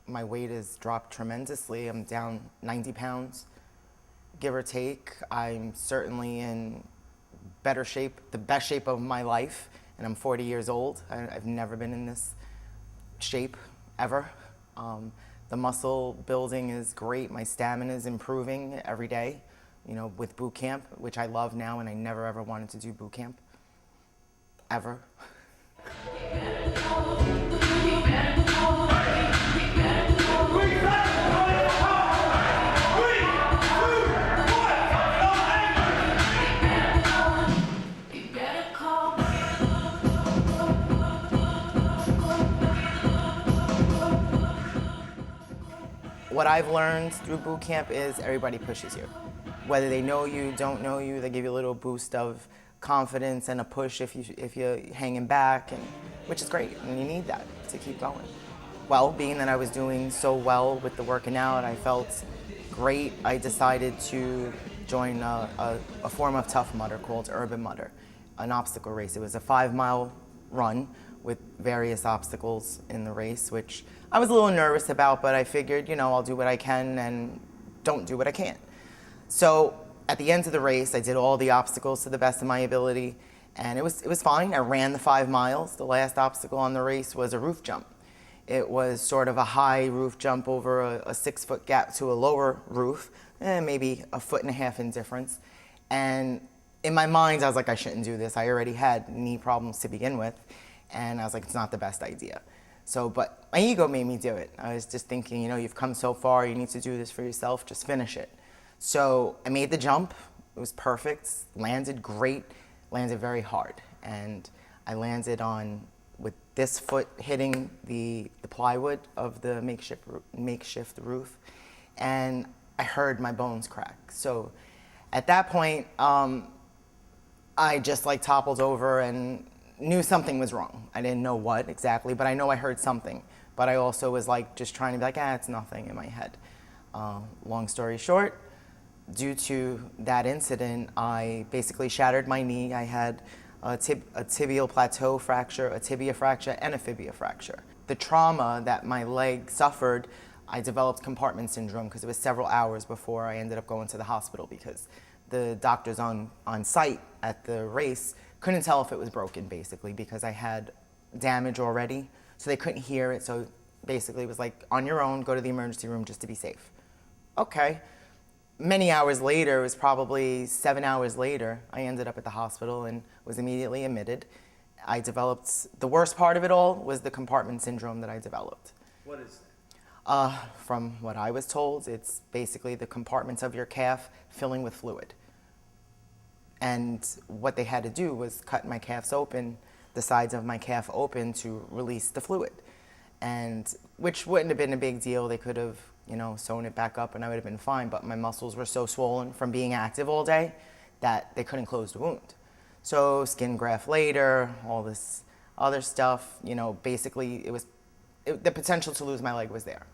my weight has dropped tremendously. I'm down 90 pounds, give or take. I'm certainly in better shape, the best shape of my life, and I'm 40 years old. I've never been in this shape ever. The muscle building is great. My stamina is improving every day, with boot camp, which I love now, and I never ever wanted to do boot camp, ever. What I've learned through boot camp is everybody pushes you. Whether they know you, don't know you, they give you a little boost of confidence and a push if you're hanging back, which is great, and you need that to keep going. Well, being that I was doing so well with the working out, I felt great. I decided to join a form of Tough Mudder called Urban Mudder, an obstacle race. It was a 5-mile run with various obstacles in the race, which I was a little nervous about, but I figured, I'll do what I can and don't do what I can't. So at the end of the race, I did all the obstacles to the best of my ability, and it was fine. I ran the 5 miles. The last obstacle on the race was a roof jump. It was sort of a high roof jump over a 6-foot gap to a lower roof, maybe a 1.5 foot in difference. And in my mind, I was like, I shouldn't do this. I already had knee problems to begin with, and I was like, it's not the best idea. But my ego made me do it. I was just thinking, you've come so far, you need to do this for yourself, just finish it. So I made the jump. It was perfect, landed great, landed very hard. And I landed with this foot hitting the plywood of the makeshift roof, and I heard my bones crack. So at that point, I just toppled over and knew something was wrong. I didn't know what exactly, but I know I heard something. But I also was just trying to be like, it's nothing in my head. Long story short, due to that incident, I basically shattered my knee. I had a tibial plateau fracture, a tibia fracture, and a fibia fracture. The trauma that my leg suffered, I developed compartment syndrome because it was several hours before I ended up going to the hospital because the doctors on site at the race couldn't tell if it was broken, basically, because I had damage already, so they couldn't hear it. So basically it was on your own, go to the emergency room just to be safe. Okay. Many hours later, it was probably 7 hours later, I ended up at the hospital and was immediately admitted. I developed, the worst part of it all was the compartment syndrome that I developed. What is that? From what I was told, it's basically the compartments of your calf filling with fluid. And what they had to do was cut my calves open, the sides of my calf open to release the fluid. And which wouldn't have been a big deal. They could have, sewn it back up and I would have been fine, but my muscles were so swollen from being active all day that they couldn't close the wound. So skin graft later, all this other stuff, basically the potential to lose my leg was there.